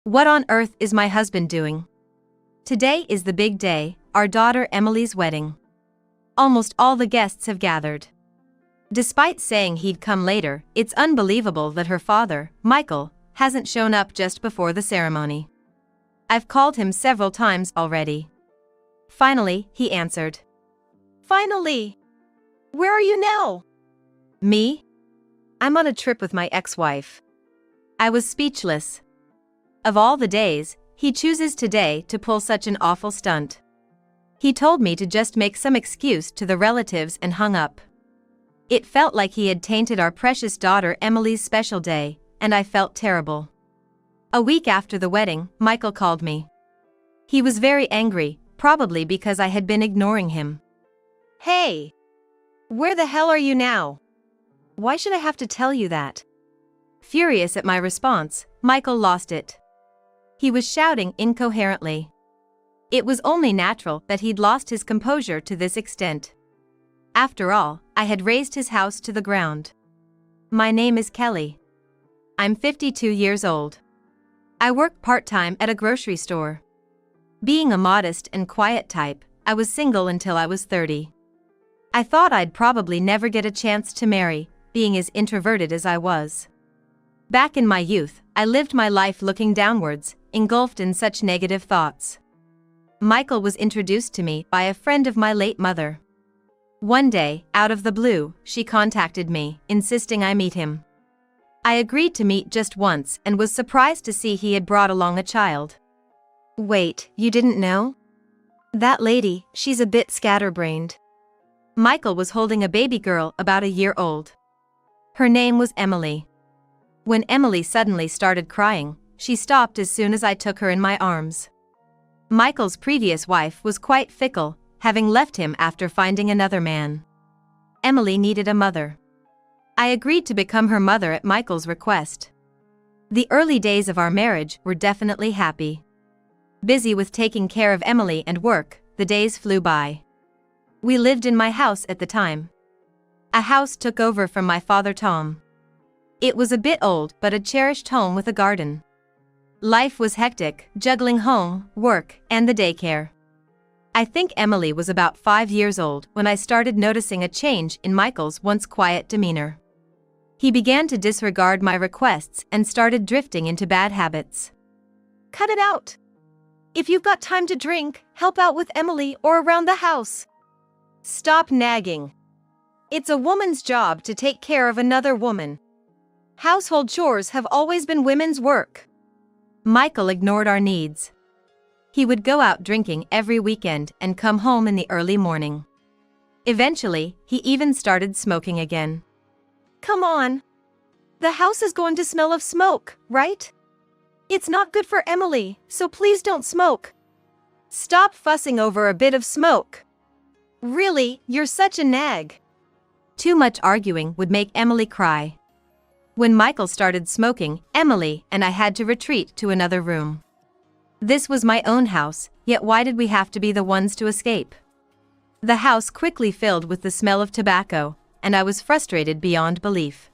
What on earth is my husband doing? Today is the big day, our daughter Emily's wedding. Almost all the guests have gathered. Despite saying he'd come later, it's unbelievable that her father, Michael, hasn't shown up just before the ceremony. I've called him several times already. Finally, he answered. Finally! Where are you now? Me? I'm on a trip with my ex-wife. I was speechless. Of all the days, he chooses today to pull such an awful stunt. He told me to just make some excuse to the relatives and hung up. It felt like he had tainted our precious daughter Emily's special day, and I felt terrible. A week after the wedding, Michael called me. He was very angry, probably because I had been ignoring him. Hey! Where the hell are you now? Why should I have to tell you that? Furious at my response, Michael lost it. He was shouting incoherently. It was only natural that he'd lost his composure to this extent. After all, I had razed his house to the ground. My name is Kelly. I'm 52 years old. I work part-time at a grocery store. Being a modest and quiet type, I was single until I was 30. I thought I'd probably never get a chance to marry, being as introverted as I was. Back in my youth, I lived my life looking downwards, engulfed in such negative thoughts. Michael was introduced to me by a friend of my late mother. One day, out of the blue, she contacted me, insisting I meet him. I agreed to meet just once and was surprised to see he had brought along a child. Wait, you didn't know? That lady, she's a bit scatterbrained. Michael was holding a baby girl about a year old. Her name was Emily. When Emily suddenly started crying, she stopped as soon as I took her in my arms. Michael's previous wife was quite fickle, having left him after finding another man. Emily needed a mother. I agreed to become her mother at Michael's request. The early days of our marriage were definitely happy. Busy with taking care of Emily and work, the days flew by. We lived in my house at the time. A house took over from my father Tom. It was a bit old but a cherished home with a garden. Life was hectic, juggling home, work, and the daycare. I think Emily was about 5 years old when I started noticing a change in Michael's once quiet demeanor. He began to disregard my requests and started drifting into bad habits. Cut it out! If you've got time to drink, help out with Emily or around the house. Stop nagging. It's a woman's job to take care of another woman. Household chores have always been women's work. Michael ignored our needs. He would go out drinking every weekend and come home in the early morning. Eventually, he even started smoking again. Come on. The house is going to smell of smoke, right? It's not good for Emily, so please don't smoke. Stop fussing over a bit of smoke. Really, you're such a nag. Too much arguing would make Emily cry. When Michael started smoking, Emily and I had to retreat to another room. This was my own house, yet why did we have to be the ones to escape? The house quickly filled with the smell of tobacco, and I was frustrated beyond belief.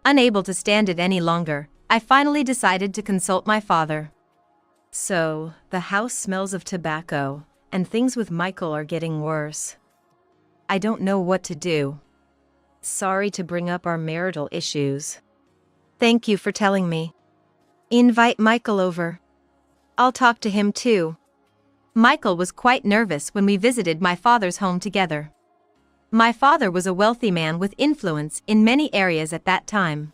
Unable to stand it any longer, I finally decided to consult my father. So, the house smells of tobacco, and things with Michael are getting worse. I don't know what to do. Sorry to bring up our marital issues. Thank you for telling me. Invite Michael over. I'll talk to him too. Michael was quite nervous when we visited my father's home together. My father was a wealthy man with influence in many areas at that time.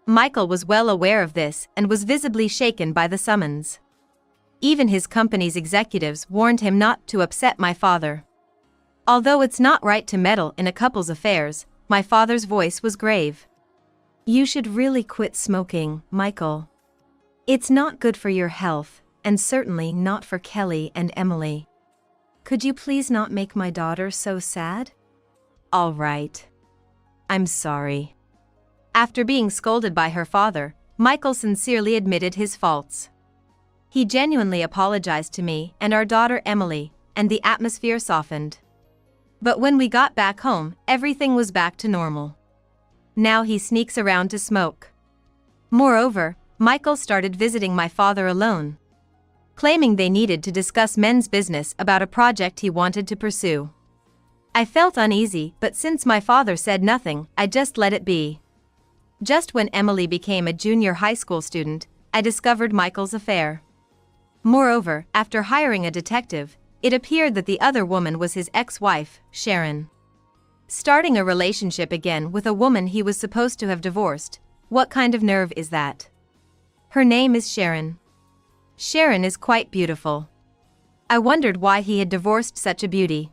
Michael was well aware of this and was visibly shaken by the summons. Even his company's executives warned him not to upset my father. Although it's not right to meddle in a couple's affairs, my father's voice was grave. You should really quit smoking, Michael. It's not good for your health, and certainly not for Kelly and Emily. Could you please not make my daughter so sad? All right. I'm sorry. After being scolded by her father, Michael sincerely admitted his faults. He genuinely apologized to me and our daughter Emily, and the atmosphere softened. But when we got back home, everything was back to normal. Now he sneaks around to smoke. Moreover, Michael started visiting my father alone, claiming they needed to discuss men's business about a project he wanted to pursue. I felt uneasy, but since my father said nothing, I just let it be. Just when Emily became a junior high school student, I discovered Michael's affair. Moreover, after hiring a detective, it appeared that the other woman was his ex-wife, Sharon. Starting a relationship again with a woman he was supposed to have divorced, what kind of nerve is that? Her name is Sharon. Sharon is quite beautiful. I wondered why he had divorced such a beauty.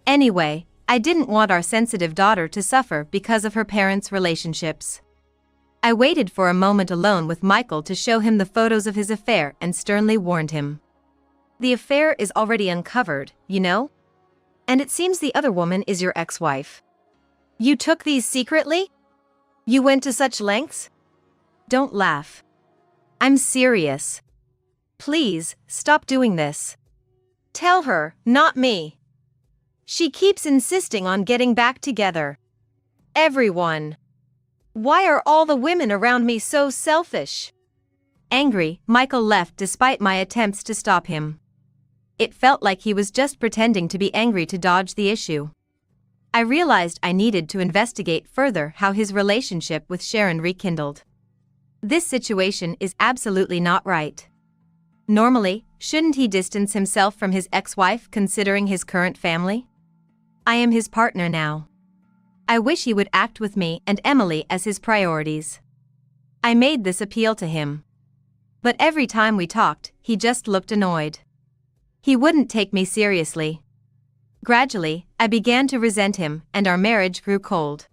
Anyway, I didn't want our sensitive daughter to suffer because of her parents' relationships. I waited for a moment alone with Michael to show him the photos of his affair and sternly warned him. The affair is already uncovered, you know? And it seems the other woman is your ex-wife. You took these secretly? You went to such lengths? Don't laugh. I'm serious. Please, stop doing this. Tell her, not me. She keeps insisting on getting back together. Everyone. Why are all the women around me so selfish? Angry, Michael left despite my attempts to stop him. It felt like he was just pretending to be angry to dodge the issue. I realized I needed to investigate further how his relationship with Sharon rekindled. This situation is absolutely not right. Normally, shouldn't he distance himself from his ex-wife considering his current family? I am his partner now. I wish he would act with me and Emily as his priorities. I made this appeal to him. But every time we talked, he just looked annoyed. He wouldn't take me seriously. Gradually, I began to resent him and our marriage grew cold.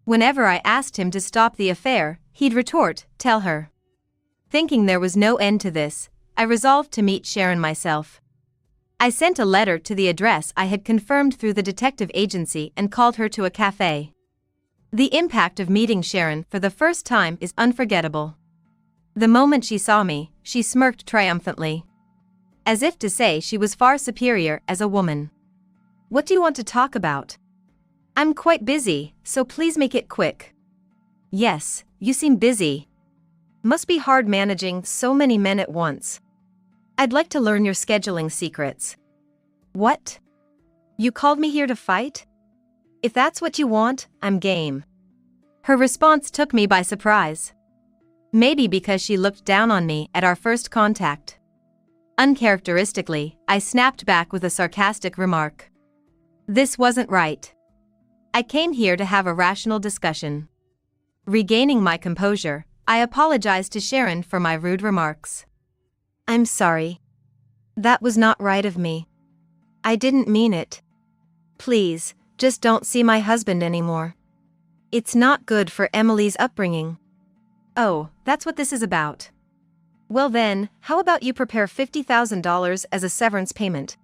Whenever I asked him to stop the affair, he'd retort, "Tell her." Thinking there was no end to this, I resolved to meet Sharon myself. I sent a letter to the address I had confirmed through the detective agency and called her to a cafe. The impact of meeting Sharon for the first time is unforgettable. The moment she saw me, she smirked triumphantly, as if to say she was far superior as a woman. "What do you want to talk about?" "I'm quite busy, so please make it quick." "Yes, you seem busy. Must be hard managing so many men at once. I'd like to learn your scheduling secrets." "What? You called me here to fight? If that's what you want, I'm game." Her response took me by surprise. Maybe because she looked down on me at our first contact. Uncharacteristically, I snapped back with a sarcastic remark. This wasn't right. I came here to have a rational discussion. Regaining my composure, I apologized to Sharon for my rude remarks. "I'm sorry. That was not right of me. I didn't mean it. Please, just don't see my husband anymore. It's not good for Emily's upbringing." "Oh, that's what this is about. Well then, how about you prepare $50,000 as a severance payment?"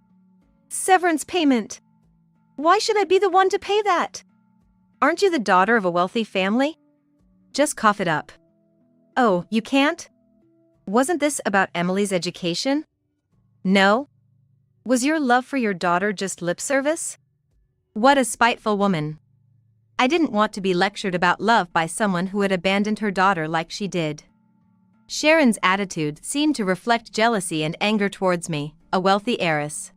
Severance payment? Why should I be the one to pay that? Aren't you the daughter of a wealthy family? Just cough it up. Oh, you can't? Wasn't this about Emily's education? No? Was your love for your daughter just lip service? What a spiteful woman. I didn't want to be lectured about love by someone who had abandoned her daughter like she did. Sharon's attitude seemed to reflect jealousy and anger towards me, a wealthy heiress.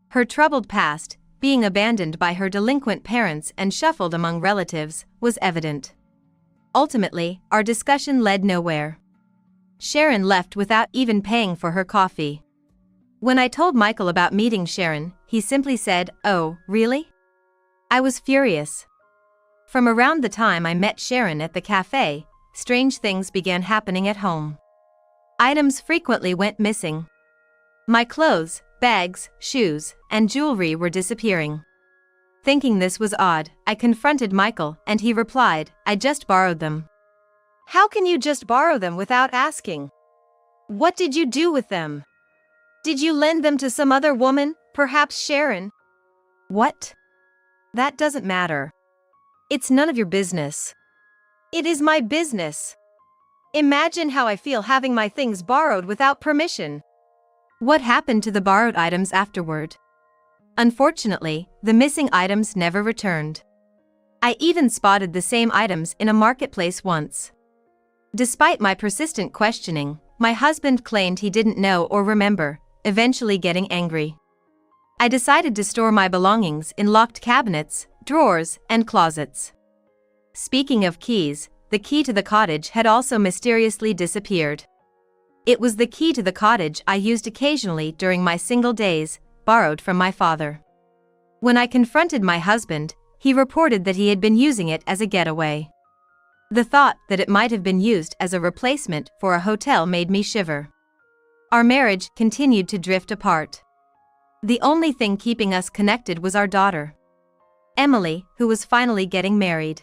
Her troubled past, being abandoned by her delinquent parents and shuffled among relatives, was evident. Ultimately, our discussion led nowhere. Sharon left without even paying for her coffee. When I told Michael about meeting Sharon, he simply said, "Oh, really?" I was furious. From around the time I met Sharon at the cafe, strange things began happening at home. Items frequently went missing. My clothes, bags, shoes, and jewelry were disappearing. Thinking this was odd, I confronted Michael and he replied, "I just borrowed them." How can you just borrow them without asking? What did you do with them? Did you lend them to some other woman, perhaps Sharon? What? That doesn't matter. It's none of your business. It is my business. Imagine how I feel having my things borrowed without permission. What happened to the borrowed items afterward? Unfortunately, the missing items never returned. I even spotted the same items in a marketplace once. Despite my persistent questioning, my husband claimed he didn't know or remember, eventually getting angry. I decided to store my belongings in locked cabinets, drawers, and closets. Speaking of keys, the key to the cottage had also mysteriously disappeared. It was the key to the cottage I used occasionally during my single days, borrowed from my father. When I confronted my husband, he reported that he had been using it as a getaway. The thought that it might have been used as a replacement for a hotel made me shiver. Our marriage continued to drift apart. The only thing keeping us connected was our daughter, Emily, who was finally getting married.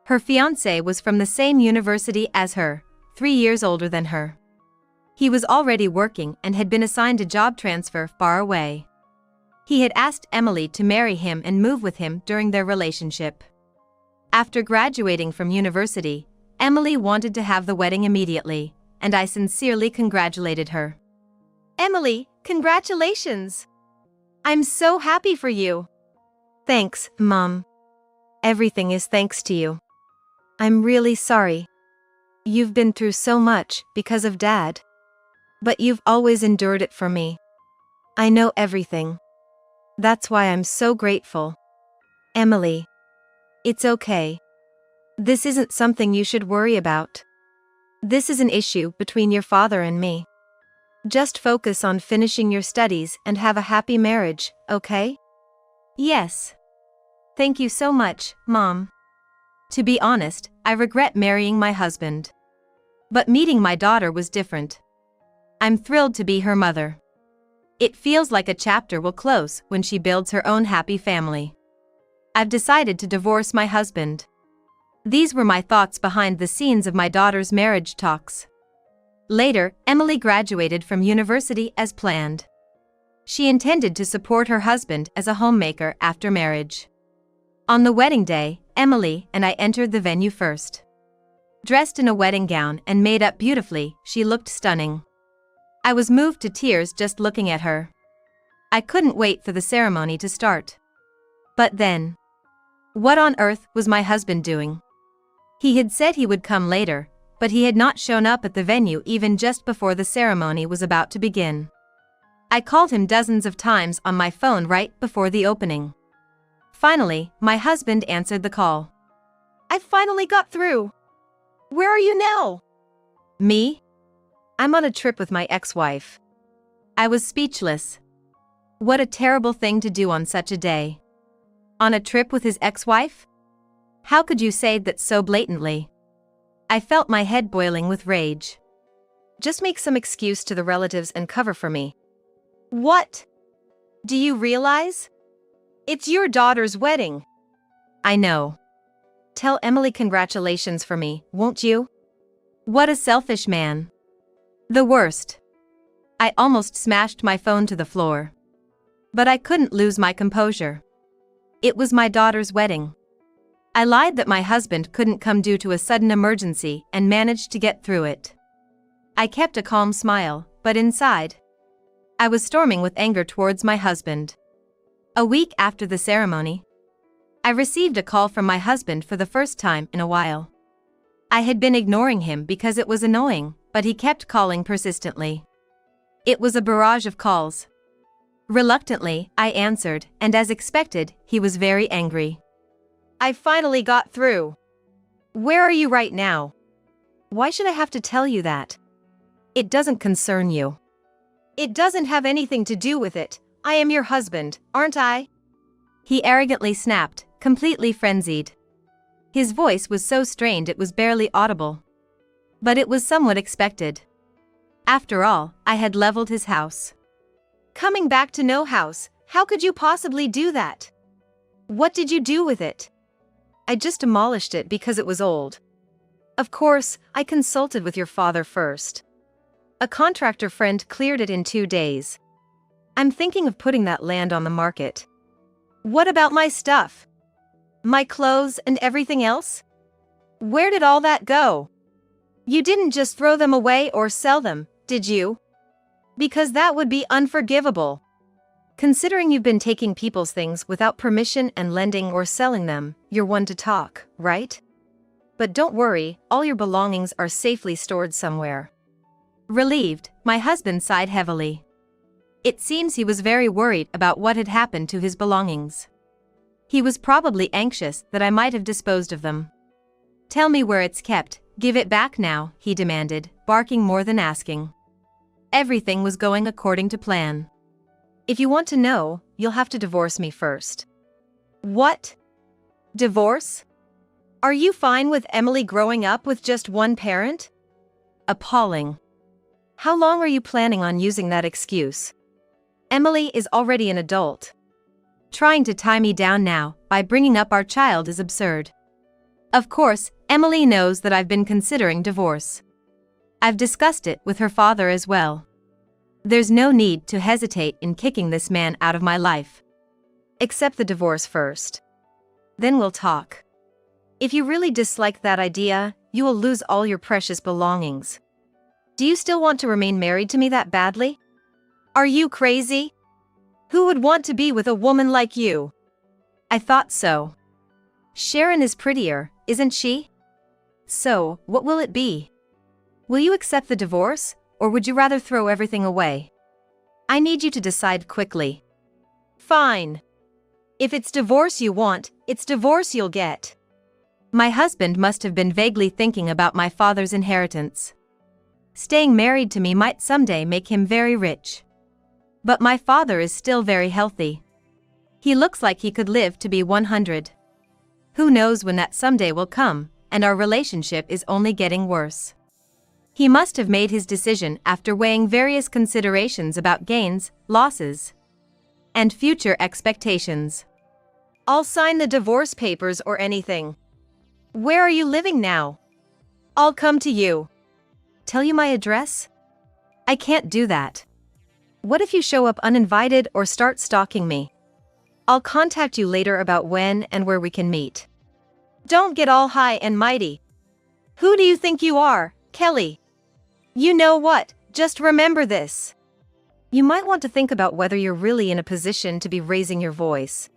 Her fiancé was from the same university as her, 3 years older than her. He was already working and had been assigned a job transfer far away. He had asked Emily to marry him and move with him during their relationship. After graduating from university, Emily wanted to have the wedding immediately, and I sincerely congratulated her. Emily, congratulations! I'm so happy for you. Thanks, Mom. Everything is thanks to you. I'm really sorry. You've been through so much because of Dad. But you've always endured it for me. I know everything. That's why I'm so grateful. Emily. It's okay. This isn't something you should worry about. This is an issue between your father and me. Just focus on finishing your studies and have a happy marriage, okay? Yes. Thank you so much, Mom. To be honest, I regret marrying my husband. But meeting my daughter was different. I'm thrilled to be her mother. It feels like a chapter will close when she builds her own happy family. I've decided to divorce my husband. These were my thoughts behind the scenes of my daughter's marriage talks. Later, Emily graduated from university as planned. She intended to support her husband as a homemaker after marriage. On the wedding day, Emily and I entered the venue first. Dressed in a wedding gown and made up beautifully, she looked stunning. I was moved to tears just looking at her. I couldn't wait for the ceremony to start. But then, what on earth was my husband doing? He had said he would come later, but he had not shown up at the venue even just before the ceremony was about to begin. I called him dozens of times on my phone right before the opening. Finally, my husband answered the call. I finally got through. Where are you now? Me? I'm on a trip with my ex-wife. I was speechless. What a terrible thing to do on such a day. On a trip with his ex-wife? How could you say that so blatantly? I felt my head boiling with rage. Just make some excuse to the relatives and cover for me. What? Do you realize? It's your daughter's wedding. I know. Tell Emily congratulations for me, won't you? What a selfish man. The worst. I almost smashed my phone to the floor. But I couldn't lose my composure. It was my daughter's wedding. I lied that my husband couldn't come due to a sudden emergency and managed to get through it. I kept a calm smile, but inside, I was storming with anger towards my husband. A week after the ceremony, I received a call from my husband for the first time in a while. I had been ignoring him because it was annoying, but he kept calling persistently. It was a barrage of calls. Reluctantly, I answered, and as expected, he was very angry. I finally got through. Where are you right now? Why should I have to tell you that? It doesn't concern you. It doesn't have anything to do with it. I am your husband, aren't I? He arrogantly snapped, completely frenzied. His voice was so strained it was barely audible. But it was somewhat expected. After all, I had leveled his house. Coming back to no house, how could you possibly do that? What did you do with it? I just demolished it because it was old. Of course, I consulted with your father first. A contractor friend cleared it in 2 days. I'm thinking of putting that land on the market. What about my stuff? My clothes and everything else? Where did all that go? You didn't just throw them away or sell them, did you? Because that would be unforgivable. Considering you've been taking people's things without permission and lending or selling them, you're one to talk, right? But don't worry, all your belongings are safely stored somewhere. Relieved, my husband sighed heavily. It seems he was very worried about what had happened to his belongings. He was probably anxious that I might have disposed of them. Tell me where it's kept, give it back now, he demanded, barking more than asking. Everything was going according to plan. If you want to know, you'll have to divorce me first. What? Divorce? Are you fine with Emily growing up with just one parent? Appalling. How long are you planning on using that excuse? Emily is already an adult. Trying to tie me down now by bringing up our child is absurd. Of course, Emily knows that I've been considering divorce. I've discussed it with her father as well. There's no need to hesitate in kicking this man out of my life. Accept the divorce first. Then we'll talk. If you really dislike that idea, you will lose all your precious belongings. Do you still want to remain married to me that badly? Are you crazy? Who would want to be with a woman like you? I thought so. Sharon is prettier, isn't she? So, what will it be? Will you accept the divorce, or would you rather throw everything away? I need you to decide quickly. Fine. If it's divorce you want, it's divorce you'll get. My husband must have been vaguely thinking about my father's inheritance. Staying married to me might someday make him very rich. But my father is still very healthy. He looks like he could live to be 100. Who knows when that someday will come, and our relationship is only getting worse. He must have made his decision after weighing various considerations about gains, losses, and future expectations. I'll sign the divorce papers or anything. Where are you living now? I'll come to you. Tell you my address? I can't do that. What if you show up uninvited or start stalking me? I'll contact you later about when and where we can meet. Don't get all high and mighty. Who do you think you are, Kelly? You know what, just remember this. You might want to think about whether you're really in a position to be raising your voice.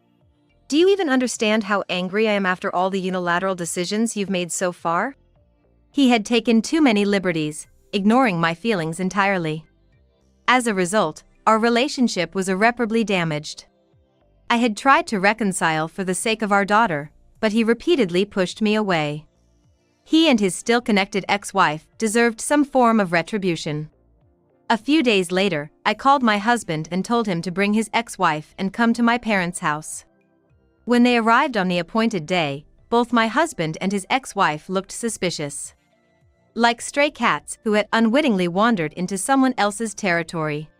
Do you even understand how angry I am after all the unilateral decisions you've made so far? He had taken too many liberties, ignoring my feelings entirely. As a result, our relationship was irreparably damaged. I had tried to reconcile for the sake of our daughter, but he repeatedly pushed me away. He and his still-connected ex-wife deserved some form of retribution. A few days later, I called my husband and told him to bring his ex-wife and come to my parents' house. When they arrived on the appointed day, both my husband and his ex-wife looked suspicious. Like stray cats who had unwittingly wandered into someone else's territory.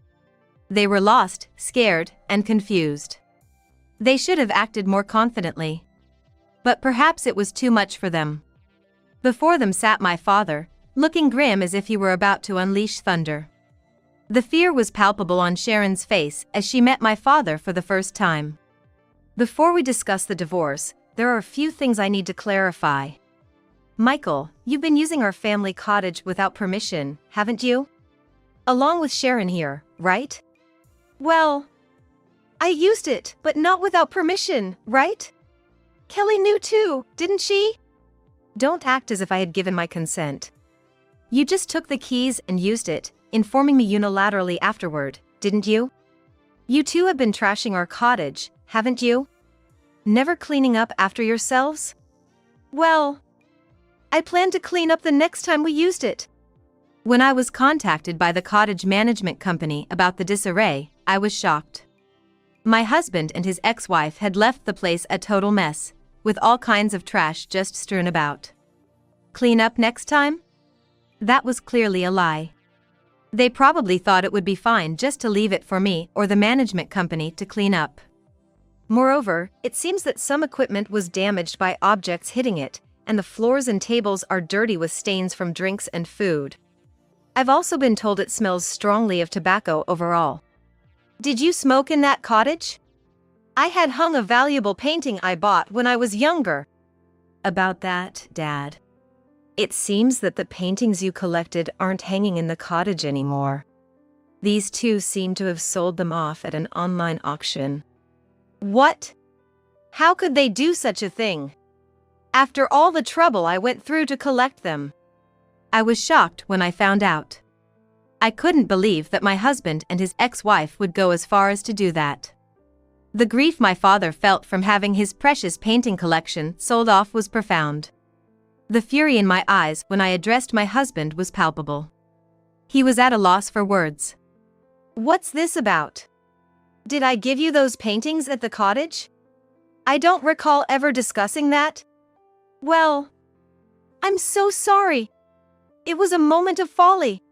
They were lost, scared, and confused. They should have acted more confidently. But perhaps it was too much for them. Before them sat my father, looking grim as if he were about to unleash thunder. The fear was palpable on Sharon's face as she met my father for the first time. Before we discuss the divorce, there are a few things I need to clarify. Michael, you've been using our family cottage without permission, haven't you? Along with Sharon here, right? Well, I used it, but not without permission, right? Kelly knew too, didn't she? Don't act as if I had given my consent. You just took the keys and used it, informing me unilaterally afterward, didn't you? You two have been trashing our cottage, haven't you? Never cleaning up after yourselves? Well, I plan to clean up the next time we used it. When I was contacted by the cottage management company about the disarray, I was shocked. My husband and his ex-wife had left the place a total mess, with all kinds of trash just strewn about. Clean up next time? That was clearly a lie. They probably thought it would be fine just to leave it for me or the management company to clean up. Moreover, it seems that some equipment was damaged by objects hitting it, and the floors and tables are dirty with stains from drinks and food. I've also been told it smells strongly of tobacco overall. Did you smoke in that cottage? I had hung a valuable painting I bought when I was younger. About that, Dad. It seems that the paintings you collected aren't hanging in the cottage anymore. These two seem to have sold them off at an online auction. What? How could they do such a thing? After all the trouble I went through to collect them. I was shocked when I found out. I couldn't believe that my husband and his ex-wife would go as far as to do that. The grief my father felt from having his precious painting collection sold off was profound. The fury in my eyes when I addressed my husband was palpable. He was at a loss for words. What's this about? Did I give you those paintings at the cottage? I don't recall ever discussing that. Well, I'm so sorry. It was a moment of folly.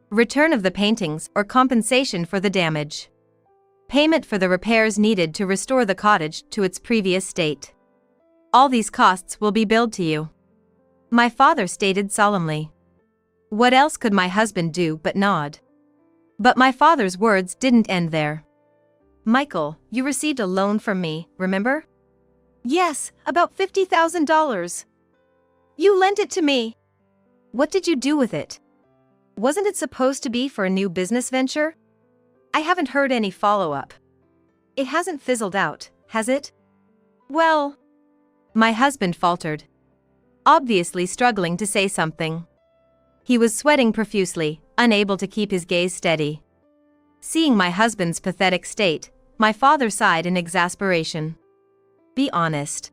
Return of the paintings or compensation for the damage. Payment for the repairs needed to restore the cottage to its previous state. All these costs will be billed to you, my father stated solemnly. What else could my husband do but nod? But my father's words didn't end there. Michael, you received a loan from me, remember? Yes, about $50,000. You lent it to me. What did you do with it? Wasn't it supposed to be for a new business venture? I haven't heard any follow-up. It hasn't fizzled out, has it? Well, my husband faltered, obviously struggling to say something. He was sweating profusely, unable to keep his gaze steady. Seeing my husband's pathetic state, my father sighed in exasperation. Be honest.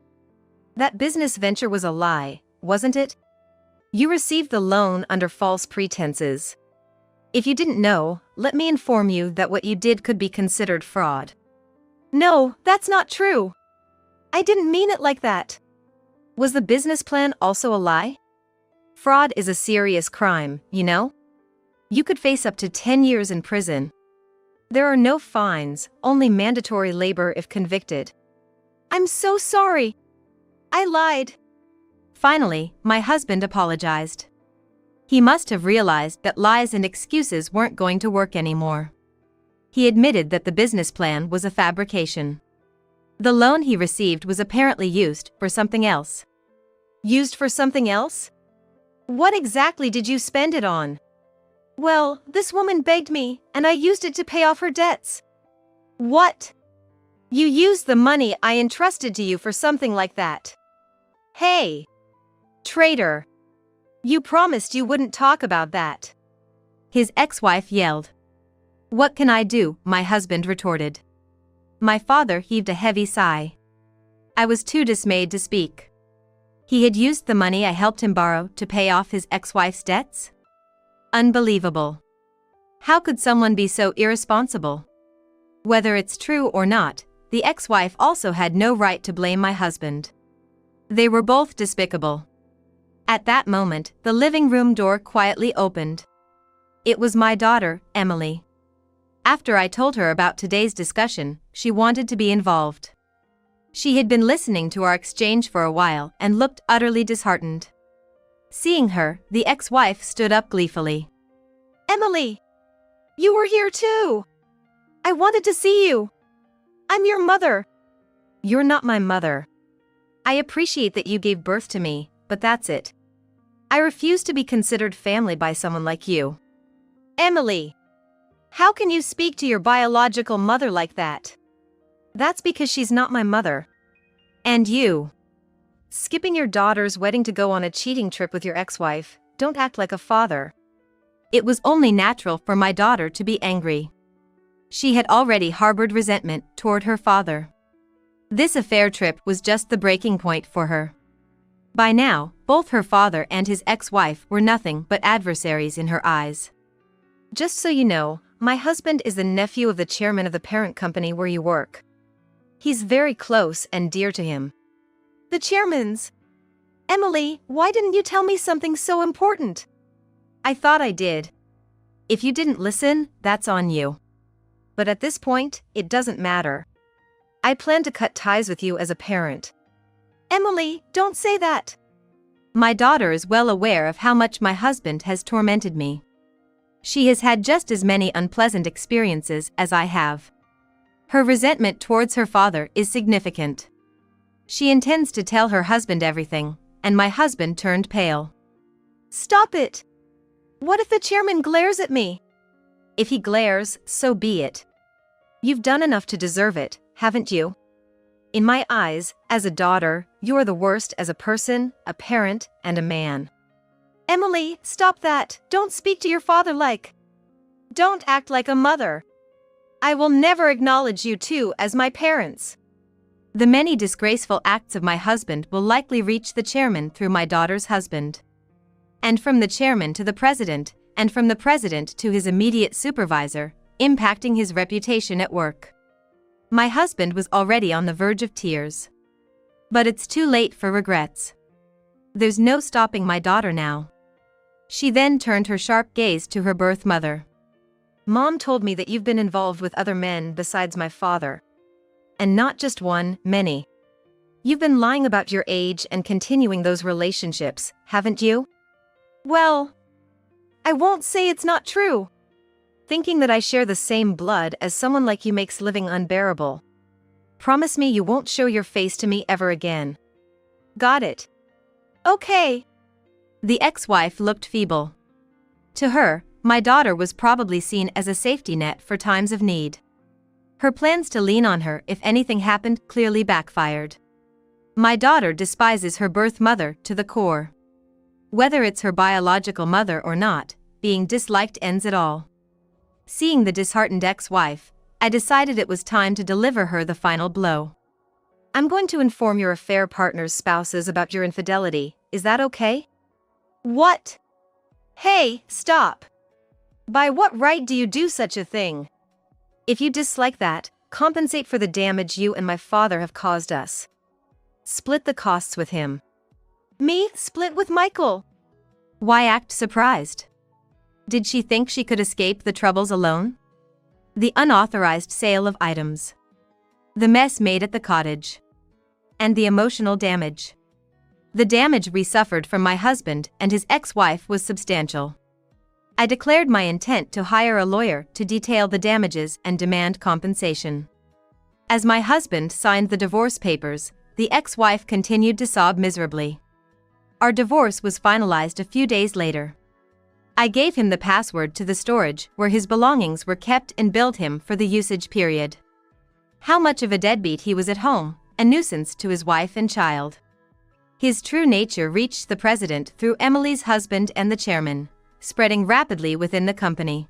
That business venture was a lie, wasn't it? You received the loan under false pretenses. If you didn't know, let me inform you that what you did could be considered fraud. No, that's not true. I didn't mean it like that. Was the business plan also a lie? Fraud is a serious crime, you know? You could face up to 10 years in prison. There are no fines, only mandatory labor if convicted. I'm so sorry. I lied. Finally, my husband apologized. He must have realized that lies and excuses weren't going to work anymore. He admitted that the business plan was a fabrication. The loan he received was apparently used for something else. Used for something else? What exactly did you spend it on? Well, this woman begged me, and I used it to pay off her debts. What? You used the money I entrusted to you for something like that? Hey! Traitor! You promised you wouldn't talk about that. His ex-wife yelled. What can I do? My husband retorted. My father heaved a heavy sigh. I was too dismayed to speak. He had used the money I helped him borrow to pay off his ex-wife's debts? Unbelievable. How could someone be so irresponsible? Whether it's true or not, the ex-wife also had no right to blame my husband. They were both despicable. At that moment, the living room door quietly opened. It was my daughter, Emily. After I told her about today's discussion, she wanted to be involved. She had been listening to our exchange for a while and looked utterly disheartened. Seeing her, the ex-wife stood up gleefully. Emily! You were here too! I wanted to see you! I'm your mother! You're not my mother. I appreciate that you gave birth to me, but that's it. I refuse to be considered family by someone like you. Emily! How can you speak to your biological mother like that? That's because she's not my mother. And you? Skipping your daughter's wedding to go on a cheating trip with your ex-wife, don't act like a father. It was only natural for my daughter to be angry. She had already harbored resentment toward her father. This affair trip was just the breaking point for her. By now, both her father and his ex-wife were nothing but adversaries in her eyes. Just so you know, my husband is the nephew of the chairman of the parent company where you work. He's very close and dear to him. The chairman's? Emily, why didn't you tell me something so important? I thought I did. If you didn't listen, that's on you. But at this point, it doesn't matter. I plan to cut ties with you as a parent. Emily, don't say that. My daughter is well aware of how much my husband has tormented me. She has had just as many unpleasant experiences as I have. Her resentment towards her father is significant. She intends to tell her husband everything, and my husband turned pale. Stop it! What if the chairman glares at me? If he glares, so be it. You've done enough to deserve it, haven't you? In my eyes, as a daughter, you're the worst as a person, a parent, and a man. Emily, stop that. Don't speak to your father like. Don't act like a mother. I will never acknowledge you two as my parents. The many disgraceful acts of my husband will likely reach the chairman through my daughter's husband. And from the chairman to the president, and from the president to his immediate supervisor, impacting his reputation at work. My husband was already on the verge of tears. But it's too late for regrets. There's no stopping my daughter now. She then turned her sharp gaze to her birth mother. Mom told me that you've been involved with other men besides my father. And not just one, many. You've been lying about your age and continuing those relationships, haven't you? Well, I won't say it's not true. Thinking that I share the same blood as someone like you makes living unbearable. Promise me you won't show your face to me ever again. Got it? Okay. The ex-wife looked feeble. To her, my daughter was probably seen as a safety net for times of need. Her plans to lean on her if anything happened clearly backfired. My daughter despises her birth mother to the core. Whether it's her biological mother or not, being disliked ends it all. Seeing the disheartened ex-wife, I decided it was time to deliver her the final blow. I'm going to inform your affair partner's spouses about your infidelity. Is that okay? What? Hey, stop. By what right do you do such a thing? If you dislike that, compensate for the damage you and my father have caused us. Split the costs with him. Me, split with Michael? Why act surprised? Did she think she could escape the troubles alone? The unauthorized sale of items. The mess made at the cottage. And the emotional damage. The damage we suffered from my husband and his ex-wife was substantial. I declared my intent to hire a lawyer to detail the damages and demand compensation. As my husband signed the divorce papers, the ex-wife continued to sob miserably. Our divorce was finalized a few days later. I gave him the password to the storage where his belongings were kept and billed him for the usage period. How much of a deadbeat he was at home, a nuisance to his wife and child. His true nature reached the president through Emily's husband and the chairman, spreading rapidly within the company.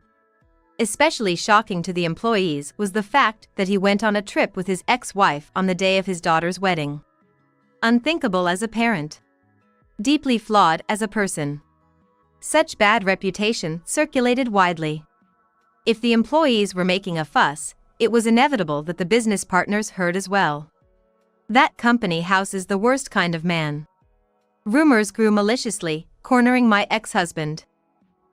Especially shocking to the employees was the fact that he went on a trip with his ex-wife on the day of his daughter's wedding. Unthinkable as a parent. Deeply flawed as a person. Such bad reputation circulated widely. If the employees were making a fuss, it was inevitable that the business partners heard as well. That company houses the worst kind of man. Rumors grew maliciously, cornering my ex-husband.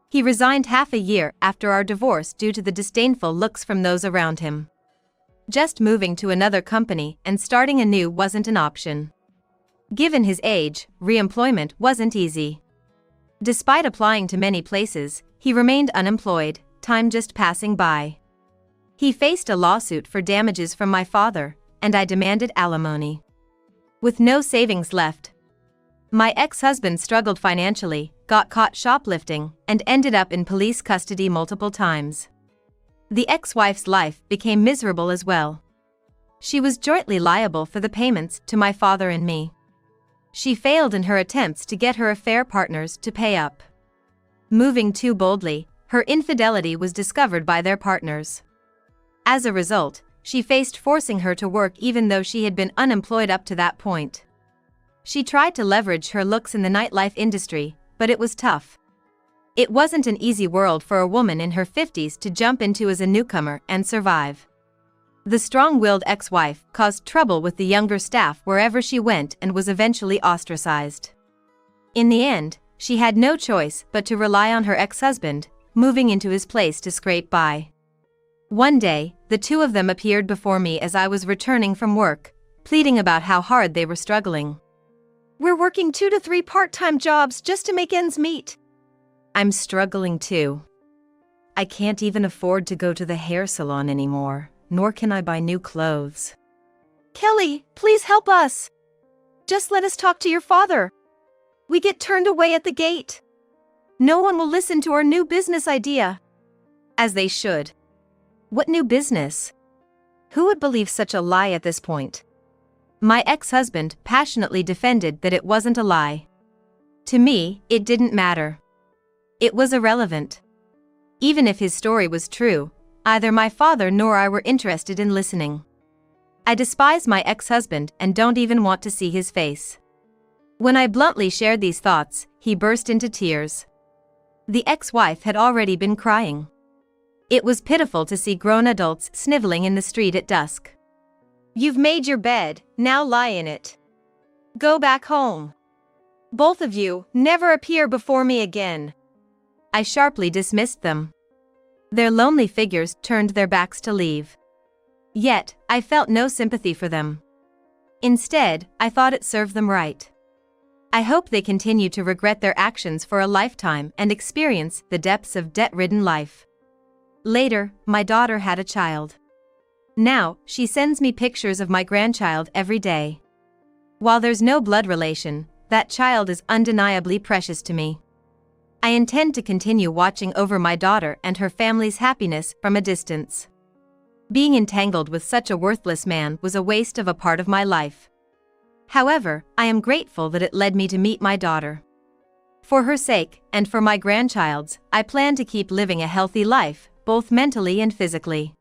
He resigned half a year after our divorce due to the disdainful looks from those around him. Just moving to another company and starting anew wasn't an option. Given his age, re-employment wasn't easy. Despite applying to many places, he remained unemployed, time just passing by. He faced a lawsuit for damages from my father, and I demanded alimony. With no savings left. My ex-husband struggled financially, got caught shoplifting, and ended up in police custody multiple times. The ex-wife's life became miserable as well. She was jointly liable for the payments to my father and me. She failed in her attempts to get her affair partners to pay up. Moving too boldly, her infidelity was discovered by their partners. As a result, she faced forcing her to work even though she had been unemployed up to that point. She tried to leverage her looks in the nightlife industry, but it was tough. It wasn't an easy world for a woman in her 50s to jump into as a newcomer and survive. The strong-willed ex-wife caused trouble with the younger staff wherever she went and was eventually ostracized. In the end, she had no choice but to rely on her ex-husband, moving into his place to scrape by. One day, the two of them appeared before me as I was returning from work, pleading about how hard they were struggling. We're working 2 to 3 part-time jobs just to make ends meet. I'm struggling too. I can't even afford to go to the hair salon anymore, nor can I buy new clothes. Kelly, please help us. Just let us talk to your father. We get turned away at the gate. No one will listen to our new business idea. As they should. What new business? Who would believe such a lie at this point? My ex-husband passionately defended that it wasn't a lie. To me, it didn't matter. It was irrelevant. Even if his story was true, either my father nor I were interested in listening. I despise my ex-husband and don't even want to see his face. When I bluntly shared these thoughts, he burst into tears. The ex-wife had already been crying. It was pitiful to see grown adults sniveling in the street at dusk. You've made your bed, now lie in it. Go back home. Both of you, never appear before me again. I sharply dismissed them. Their lonely figures turned their backs to leave. Yet, I felt no sympathy for them. Instead, I thought it served them right. I hope they continue to regret their actions for a lifetime and experience the depths of debt-ridden life. Later, my daughter had a child. Now, she sends me pictures of my grandchild every day. While there's no blood relation, that child is undeniably precious to me. I intend to continue watching over my daughter and her family's happiness from a distance. Being entangled with such a worthless man was a waste of a part of my life. However, I am grateful that it led me to meet my daughter. For her sake, and for my grandchild's, I plan to keep living a healthy life, both mentally and physically.